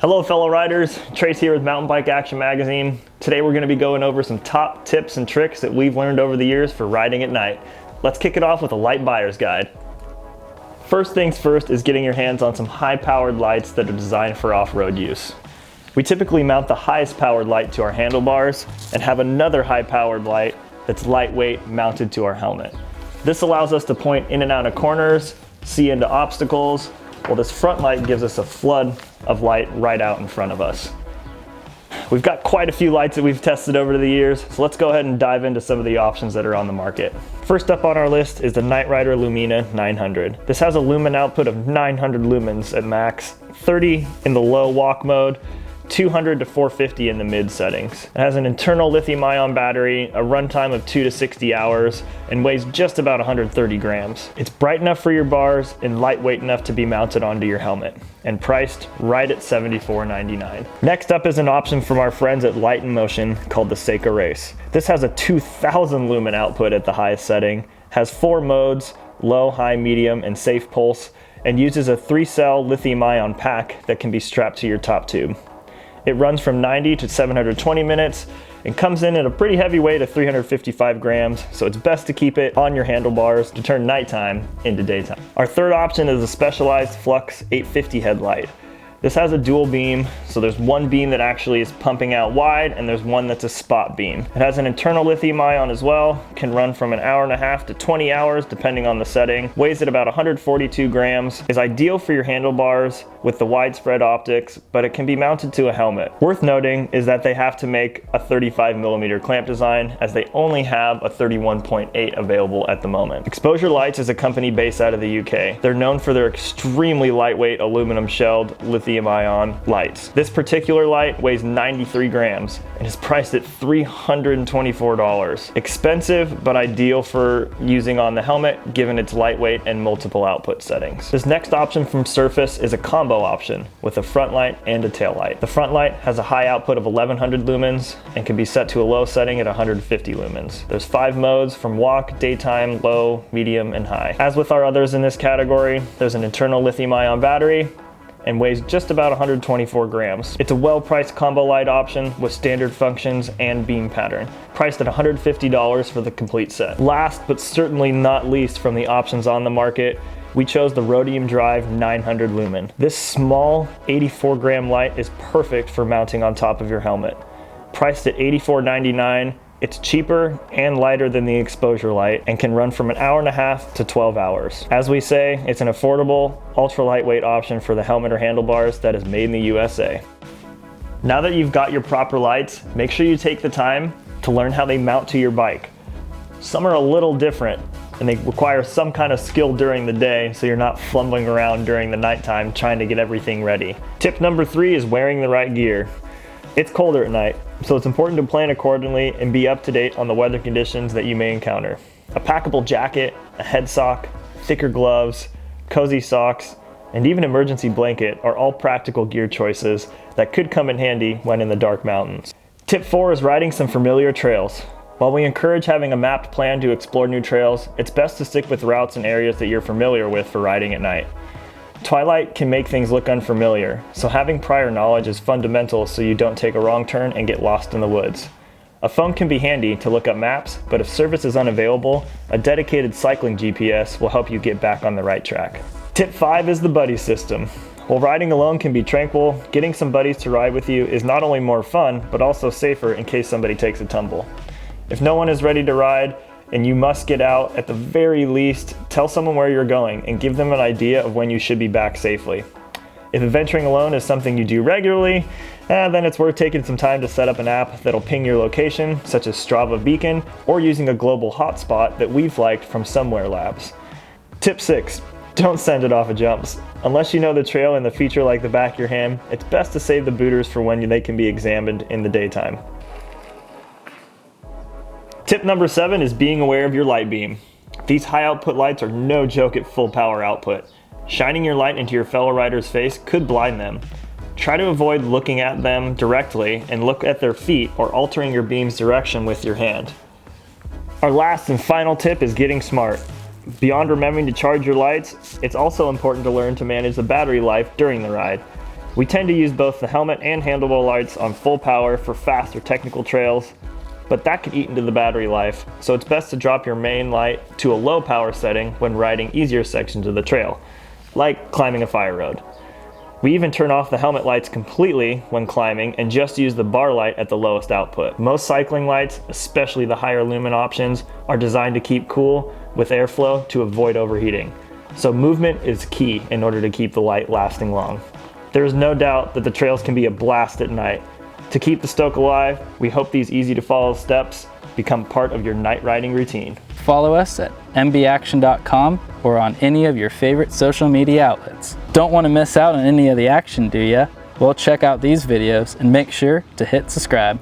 Hello fellow riders, Trace here with Mountain Bike Action Magazine. Today we're going to be going over some top tips and tricks that we've learned over the years for riding at night. Let's kick it off with a light buyer's guide. First things first is getting your hands on some high-powered lights that are designed for off-road use. We typically mount the highest powered light to our handlebars and have another high-powered light that's lightweight mounted to our helmet. This allows us to point in and out of corners, see into obstacles, while this front light gives us a flood of light right out in front of us. We've got quite a few lights that we've tested over the years, so let's go ahead and dive into some of the options that are on the market. First up on our list is the Nightride Lumina 900. This has a lumen output of 900 lumens at max, 30 in the low walk mode, 200 to 450 in the mid settings. It has an internal lithium-ion battery, a runtime of 2 to 60 hours, and weighs just about 130 grams. It's bright enough for your bars and lightweight enough to be mounted onto your helmet, and priced right at $74.99. Next up is an option from our friends at Light & Motion called the Seika Race. This has a 2000 lumen output at the highest setting, has 4 modes, low, high, medium, and safe pulse, and uses a 3-cell lithium-ion pack that can be strapped to your top tube. It runs from 90 to 720 minutes and comes in at a pretty heavy weight of 355 grams, so it's best to keep it on your handlebars to turn nighttime into daytime. Our third option is a specialized Flux 850 headlight. This has a dual beam, so there's one beam that actually is pumping out wide and there's one that's a spot beam. It has an internal lithium ion as well, can run from an hour and a half to 20 hours depending on the setting, weighs at about 142 grams, is ideal for your handlebars with the widespread optics, but it can be mounted to a helmet. Worth noting is that they have to make a 35mm clamp design as they only have a 31.8 available at the moment. Exposure Lights is a company based out of the UK. They're known for their extremely lightweight aluminum shelled lithium-ion lights. This particular light weighs 93 grams and is priced at $324. Expensive, but ideal for using on the helmet given its lightweight and multiple output settings. This next option from Surface is a combo option with a front light and a tail light. The front light has a high output of 1100 lumens and can be set to a low setting at 150 lumens. There's 5 modes from walk, daytime, low, medium, and high. As with our others in this category, there's an internal lithium-ion battery and weighs just about 124 grams. It's a well-priced combo light option with standard functions and beam pattern, priced at $150 for the complete set. Last but certainly not least from the options on the market, we chose the Rhodium Drive 900 lumen. This small 84 gram light is perfect for mounting on top of your helmet. Priced at $84.99, it's cheaper and lighter than the Exposure Light and can run from an hour and a half to 12 hours. As we say, it's an affordable, ultra lightweight option for the helmet or handlebars that is made in the USA. Now that you've got your proper lights, make sure you take the time to learn how they mount to your bike. Some are a little different and they require some kind of skill during the day so you're not fumbling around during the nighttime trying to get everything ready. Tip number 3 is wearing the right gear. It's colder at night, so it's important to plan accordingly and be up to date on the weather conditions that you may encounter. A packable jacket, a head sock, thicker gloves, cozy socks, and even emergency blanket are all practical gear choices that could come in handy when in the dark mountains. Tip 4 is riding some familiar trails. While we encourage having a mapped plan to explore new trails, it's best to stick with routes and areas that you're familiar with for riding at night. Twilight can make things look unfamiliar, so having prior knowledge is fundamental so you don't take a wrong turn and get lost in the woods. A phone can be handy to look up maps, but if service is unavailable, a dedicated cycling GPS will help you get back on the right track. Tip 5 is the buddy system. While riding alone can be tranquil, getting some buddies to ride with you is not only more fun, but also safer in case somebody takes a tumble. If no one is ready to ride, and you must get out, at the very least, tell someone where you're going and give them an idea of when you should be back safely. If adventuring alone is something you do regularly, then it's worth taking some time to set up an app that'll ping your location, such as Strava Beacon, or using a global hotspot that we've liked from Somewhere Labs. Tip 6, don't send it off of jumps. Unless you know the trail and the feature like the back of your hand, it's best to save the booters for when they can be examined in the daytime. Tip number 7 is being aware of your light beam. These high output lights are no joke at full power output. Shining your light into your fellow rider's face could blind them. Try to avoid looking at them directly and look at their feet or altering your beam's direction with your hand. Our last and final tip is getting smart. Beyond remembering to charge your lights, it's also important to learn to manage the battery life during the ride. We tend to use both the helmet and handlebar lights on full power for fast or technical trails, but that can eat into the battery life, so it's best to drop your main light to a low power setting when riding easier sections of the trail, like climbing a fire road. We even turn off the helmet lights completely when climbing and just use the bar light at the lowest output. Most cycling lights, especially the higher lumen options, are designed to keep cool with airflow to avoid overheating. So movement is key in order to keep the light lasting long. There is no doubt that the trails can be a blast at night. To keep the stoke alive, we hope these easy to follow steps become part of your night riding routine. Follow us at mbaction.com or on any of your favorite social media outlets. Don't want to miss out on any of the action, do ya? Well, check out these videos and make sure to hit subscribe.